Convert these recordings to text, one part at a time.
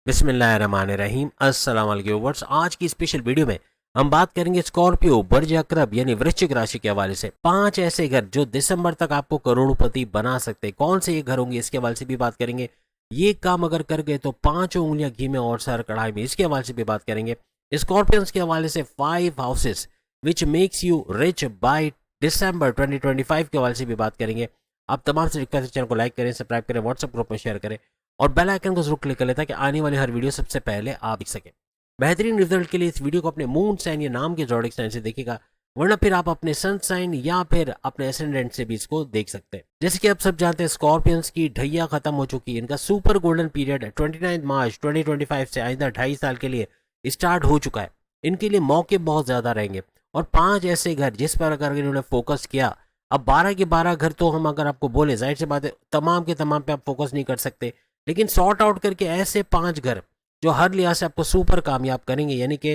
बिस्मिल्लाहिर्रहमानिर्रहीम। अस्सलाम वालेकुम व्यूअर्स। आज की स्पेशल वीडियो में हम बात करेंगे स्कॉर्पियो बर्ज अक्रब यानी वृश्चिक राशि के हवाले से 5 ऐसे घर जो दिसंबर तक आपको करोड़पति बना सकते हैं। कौन से ये घर होंगे इसके हवाले से भी बात करेंगे। ये काम अगर कर गए तो 5 उंगलियां घी में और सर कढ़ाई में, इसके हवाले से भी बात करेंगे। स्कॉर्पियंस के हवाले से 5 houses which makes you rich by December 2025 के हवाले से भी बात करेंगे। आप तमाम से रिक्वेस्ट चैनल को लाइक करें, सब्सक्राइब करें, व्हाट्सएप ग्रुप में शेयर करें और बेल आइकन को जरूर क्लिक कर लें ताकि आने वाली हर वीडियो सबसे पहले आप देख सकें। बेहतरीन रिजल्ट के लिए इस वीडियो को अपने मून साइन या नाम के जोडिक साइन से देखिएगा, वरना फिर आप अपने सन साइन या फिर अपने एसेंडेंट से भी इसको देख सकते हैं। जैसे कि आप सब जानते हैं स्कॉर्पियंस की ढैया खत्म हो चुकी है। इनका सुपर गोल्डन पीरियड 29 मार्च 2025 से आइंदा 2.5 साल के लिए स्टार्ट हो चुका है। इनके लिए मौके बहुत ज्यादा रहेंगे और 5 ऐसे घर जिस पर अगर इन्होंने फोकस किया, अब 12 के 12 घर तो हम अगर आपको बोले जाहिर सी बात है तमाम के तमाम पे आप फोकस नहीं कर सकते, लेकिन सॉर्ट आउट करके ऐसे 5 घर जो हर लिहाज से आपको सुपर कामयाब करेंगे, यानी कि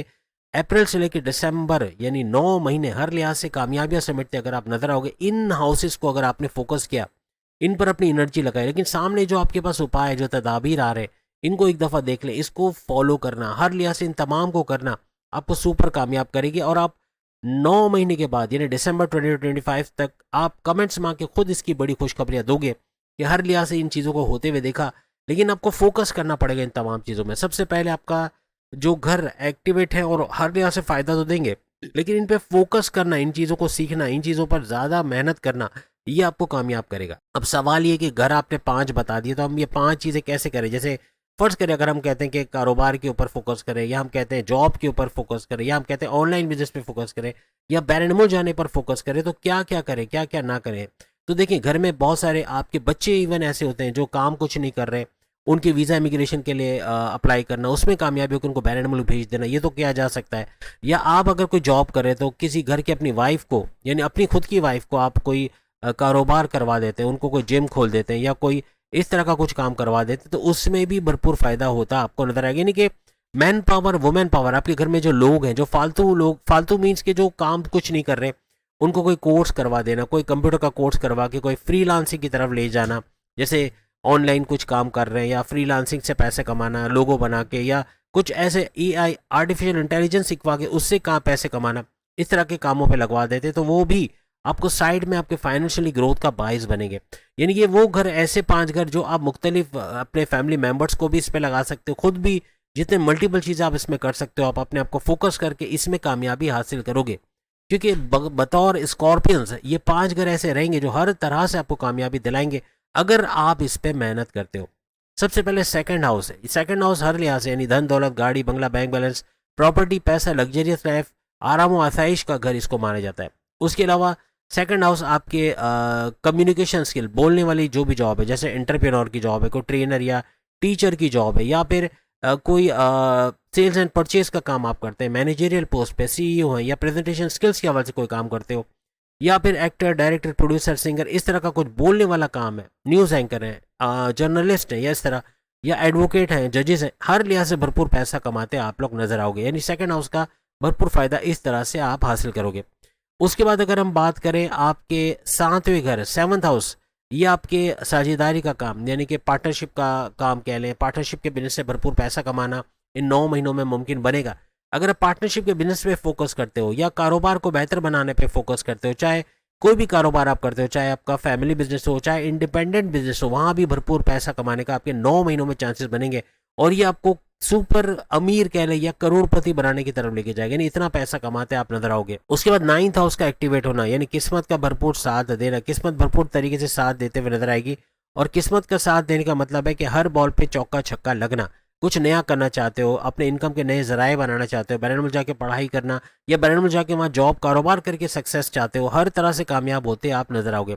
अप्रैल से लेकर दिसंबर यानी 9 महीने हर लिहाज से कामयाबियां समेटते अगर आप नजर आओगे। इन हाउसेस को अगर आपने फोकस किया, इन पर अपनी एनर्जी लगाई, लेकिन सामने जो आपके पास उपाय है, जो तदाबीर आ रहे हैं, इनको एक दफ़ा देख लें, इसको फॉलो करना, हर लिहाज से इन तमाम को करना आपको सुपर कामयाब करेगी। और आप 9 महीने के बाद यानी दिसंबर 2025 तक आप कमेंट्स मांग के खुद इसकी बड़ी खुशखबरियां दोगे कि हर लिहाज से इन चीज़ों को होते हुए देखा। लेकिन आपको फोकस करना पड़ेगा इन तमाम चीज़ों में। सबसे पहले आपका जो घर एक्टिवेट है और हर लिहाज से फ़ायदा तो देंगे, लेकिन इन पे फोकस करना, इन चीज़ों को सीखना, इन चीज़ों पर ज़्यादा मेहनत करना, ये आपको कामयाब करेगा। अब सवाल ये कि घर आपने 5 बता दिए, तो हम ये 5 चीज़ें कैसे करें। जैसे फर्ज करें अगर हम कहते हैं कि कारोबार के ऊपर फोकस करें, या हम कहते हैं जॉब के ऊपर फोकस करें, या हम कहते हैं ऑनलाइन बिजनेस पे फोकस करें, या बैरनमुल जाने पर फोकस करें, तो क्या क्या करें, क्या क्या ना करें। तो देखिए, घर में बहुत सारे आपके बच्चे इवन ऐसे होते हैं जो काम कुछ नहीं कर रहे, उनके वीज़ा इमिग्रेशन के लिए अप्लाई करना, उसमें कामयाबी होकर उनको बैरनमुल्क भेज देना, ये तो किया जा सकता है। या आप अगर कोई जॉब कर रहे हैं तो किसी घर की अपनी वाइफ को, यानी अपनी खुद की वाइफ को आप कोई कारोबार करवा देते हैं, उनको कोई जिम खोल देते हैं या कोई इस तरह का कुछ काम करवा देते हैं, तो उसमें भी भरपूर फायदा होता आपको नजर आएगा। यानी कि मैन पावर, वुमेन पावर, आपके घर में जो लोग हैं, जो फालतू लोग, फालतू मीन्स के जो काम कुछ नहीं कर रहे, उनको कोई कोर्स करवा देना, कोई कंप्यूटर का कोर्स करवा के कोई फ्रीलांसिंग की तरफ ले जाना। जैसे ऑनलाइन कुछ काम कर रहे हैं या फ्रीलांसिंग से पैसे कमाना, लोगो बना के, या कुछ ऐसे एआई आर्टिफिशियल इंटेलिजेंस सिखवा के उससे कहाँ पैसे कमाना, इस तरह के कामों पे लगवा देते, तो वो भी आपको साइड में आपके फाइनेंशियली ग्रोथ का बाइस बनेंगे। यानी कि वो घर, ऐसे 5 घर जो आप मुख्तलिफ अपने फैमिली मेम्बर्स को भी इस पर लगा सकते हो, खुद भी जितने मल्टीपल चीज़ें आप इसमें कर सकते हो, आप अपने आप को फोकस करके इसमें कामयाबी हासिल करोगे। क्योंकि बतौर स्कॉर्पियंस ये 5 घर ऐसे रहेंगे जो हर तरह से आपको कामयाबी दिलाएंगे अगर आप इस पर मेहनत करते हो। सबसे पहले सेकंड हाउस है। सेकंड हाउस हर लिहाज से यानी धन दौलत, गाड़ी बंगला, बैंक बैलेंस, प्रॉपर्टी, पैसा, लग्जरियस लाइफ, आराम व आसाइश का घर इसको माना जाता है। उसके अलावा सेकंड हाउस आपके कम्युनिकेशन स्किल, बोलने वाली जो भी जॉब है, जैसे एंटरप्रेन्योर की जॉब है, कोई ट्रेनर या टीचर की जॉब है, या फिर कोई सेल्स एंड परचेज का काम आप करते हैं, मैनेजरियल पोस्ट पे सीईओ हैं, या प्रेजेंटेशन स्किल्स के हवाले से कोई काम करते हो, या फिर एक्टर, डायरेक्टर, प्रोड्यूसर, सिंगर, इस तरह का कुछ बोलने वाला काम है, न्यूज़ एंकर हैं, जर्नलिस्ट हैं, या इस तरह, या एडवोकेट हैं, जजेस हैं, हर लिहाज से भरपूर पैसा कमाते आप लोग नजर आओगे। यानी सेकंड हाउस का भरपूर फायदा इस तरह से आप हासिल करोगे। उसके बाद अगर हम बात करें आपके 7वें घर, 7th हाउस, ये आपके साझेदारी का काम, यानी कि पार्टनरशिप का काम कह लें। पार्टनरशिप के बिजनेस से भरपूर पैसा कमाना इन 9 महीनों में मुमकिन बनेगा अगर आप पार्टनरशिप के बिजनेस पे फोकस करते हो या कारोबार को बेहतर बनाने पे फोकस करते हो। चाहे कोई भी कारोबार आप करते हो, चाहे आपका फैमिली बिजनेस हो, चाहे इंडिपेंडेंट बिजनेस हो, वहां भी भरपूर पैसा कमाने का आपके 9 महीनों में चांसेस बनेंगे और ये आपको सुपर अमीर कह ले या करोड़पति बनाने की तरफ लेके जाएगा। यानी इतना पैसा कमाते आप नजर आओगे। उसके बाद 9th हाउस का एक्टिवेट होना, यानी किस्मत का भरपूर साथ देना, किस्मत भरपूर तरीके से साथ देते हुए नजर आएगी। और किस्मत का साथ देने का मतलब है कि हर बॉल पे चौका छक्का लगना। कुछ नया करना चाहते हो, अपने इनकम के नए जराए बनाना चाहते हो, बैरनमुल्क जाके पढ़ाई करना या बैरनमुल्क जाके वहाँ जॉब कारोबार करके सक्सेस चाहते हो, हर तरह से कामयाब होते आप नजर आओगे।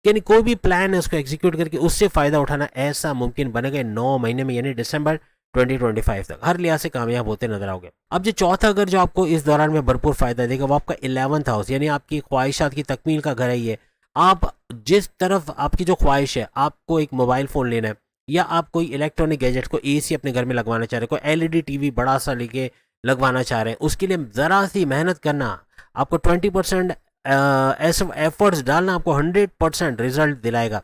यानी कोई भी प्लान है उसको एग्जीक्यूट करके उससे फायदा उठाना ऐसा मुमकिन बनेगा 9 महीने में, यानी दिसंबर 2025 तक हर लिहाज से कामयाब होते नजर आओगे। अब जो चौथा घर जो आपको इस दौरान में भरपूर फायदा देगा वो आपका 11th हाउस, यानी आपकी ख्वाहिशात की तकमील का घर है ये। आप जिस तरफ आपकी जो ख्वाहिश है, आपको एक मोबाइल फ़ोन लेना है या आप कोई इलेक्ट्रॉनिक गैजेट को एसी अपने घर में लगवाना चाह रहे हो, कोई एलईडी टीवी बड़ा सा लेके लगवाना चाह रहे हैं, उसके लिए ज़रा सी मेहनत करना, आपको 20% ऐसे एफर्ट्स डालना आपको 100% रिजल्ट दिलाएगा।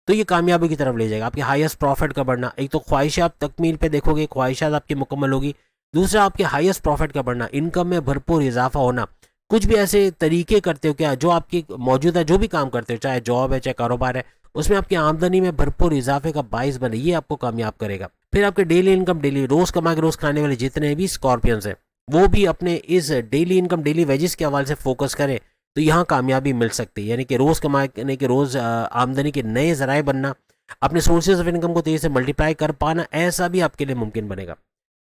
तो ये कामयाबी की तरफ ले जाएगा। आपके हाईएस्ट प्रॉफिट का बढ़ना, एक तो ख्वाहिशात तकमील पे देखोगे, ख्वाहिशात आपकी मुकम्मल होगी। दूसरा आपके हाईएस्ट प्रॉफिट का बढ़ना, इनकम में भरपूर इजाफा होना। कुछ भी ऐसे तरीके करते हो क्या जो आपकी मौजूदा जो भी काम करते हो, चाहे जॉब है चाहे कारोबार है, उसमें आपकी आमदनी में भरपूर इजाफे का बाइस बने, ये आपको कामयाब करेगा। फिर आपके डेली इनकम, डेली रोज कमा के रोज खाने वाले जितने भी स्कॉर्पियंस हैं, वो भी अपने इस डेली इनकम, डेली वेजेस के हवाले से फोकस करें तो यहाँ कामयाबी मिल सकती है। यानी कि रोज कमाने के रोज आमदनी के नए जराए बनना, अपने सोर्सेज ऑफ इनकम को तेजी से मल्टीप्लाई कर पाना, ऐसा भी आपके लिए मुमकिन बनेगा।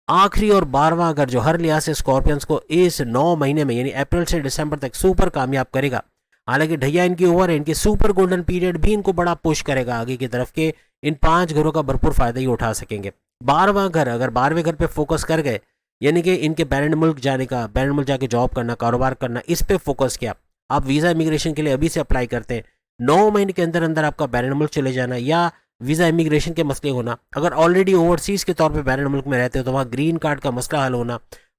आखिरी और 12वां घर जो हर लिहाज से स्कॉर्पियंस को इस 9 महीने में यानी अप्रैल से दिसंबर तक सुपर कामयाब करेगा। हालांकि ढैया इनकी ओवर है, इनकी सुपर गोल्डन पीरियड भी इनको बड़ा पुश करेगा आगे की तरफ के, इन 5 घरों का भरपूर फायदा ही उठा सकेंगे। 12वां घर, अगर 12वें घर पे फोकस कर गए, यानी कि इनके बैरन मुल्क जाने का, बैरन मुल्क जाके जॉब करना, कारोबार करना, इस पे फोकस किया, आप वीज़ा इमिग्रेशन के लिए अभी से अप्लाई करते हैं, 9 महीने के अंदर अंदर आपका बैरन मुल्क चले जाना या वीज़ा इमिग्रेशन के मसले होना, अगर ऑलरेडी ओवरसीज के तौर पे बैरन मुल्क में रहते हो तो वहाँ ग्रीन कार्ड का मसला हल होना,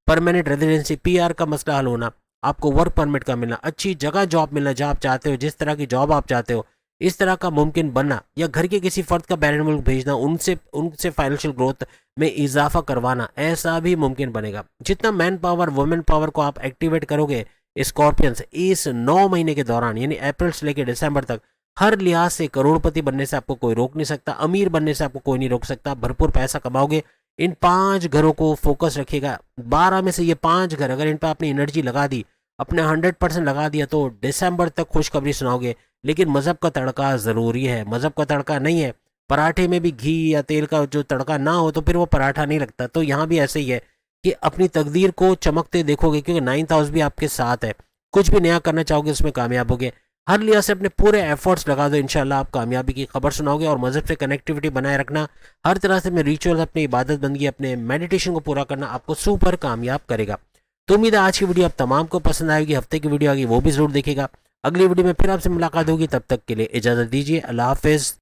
परमानेंट रेजिडेंसी पीआर का मसला हल होना, आपको वर्क परमिट का मिलना, अच्छी जगह जॉब मिलना जहाँ आप चाहते हो, जिस तरह की जॉब आप चाहते हो, इस तरह का मुमकिन बनना, या घर के किसी फर्द का बैरन मुल्क भेजना, उनसे उनसे फाइनेंशियल ग्रोथ में इजाफा करवाना, ऐसा भी मुमकिन बनेगा। जितना मैन पावर, वुमेन पावर को आप एक्टिवेट करोगे स्कॉर्पियंस इस 9 महीने के दौरान, यानी अप्रैल से लेकर दिसंबर तक, हर लिहाज से करोड़पति बनने से आपको कोई रोक नहीं सकता, अमीर बनने से आपको कोई नहीं रोक सकता, भरपूर पैसा कमाओगे। इन 5 घरों को फोकस रखिएगा। 12 में से ये 5 घर अगर इन पर आपने एनर्जी लगा दी, अपने 100% लगा दिया, तो दिसंबर तक खुशखबरी सुनाओगे। लेकिन मजहब का तड़का ज़रूरी है, मजहब का तड़का नहीं है, पराठे में भी घी या तेल का जो तड़का ना हो तो फिर वो पराठा नहीं लगता। तो यहाँ भी ऐसे ही है कि अपनी तकदीर को चमकते देखोगे, क्योंकि 9th हाउस भी आपके साथ है। कुछ भी नया करना चाहोगे उसमें कामयाब होगे। हर लिहाज से अपने पूरे एफर्ट्स लगा दो, इंशाल्लाह आप कामयाबी की खबर सुनाओगे। और मजहब से कनेक्टिविटी बनाए रखना, हर तरह से अपने रिचुअल्स, अपनी इबादत बंदगी, अपने मेडिटेशन को पूरा करना आपको सुपर कामयाब करेगा। तो उम्मीद है आज की वीडियो आप तमाम को पसंद आएगी। हफ्ते की वीडियो आएगी वो भी जरूर देखेगा। अगली वीडियो में फिर आपसे मुलाकात होगी, तब तक के लिए इजाजत दीजिए। अल्लाह हाफिज।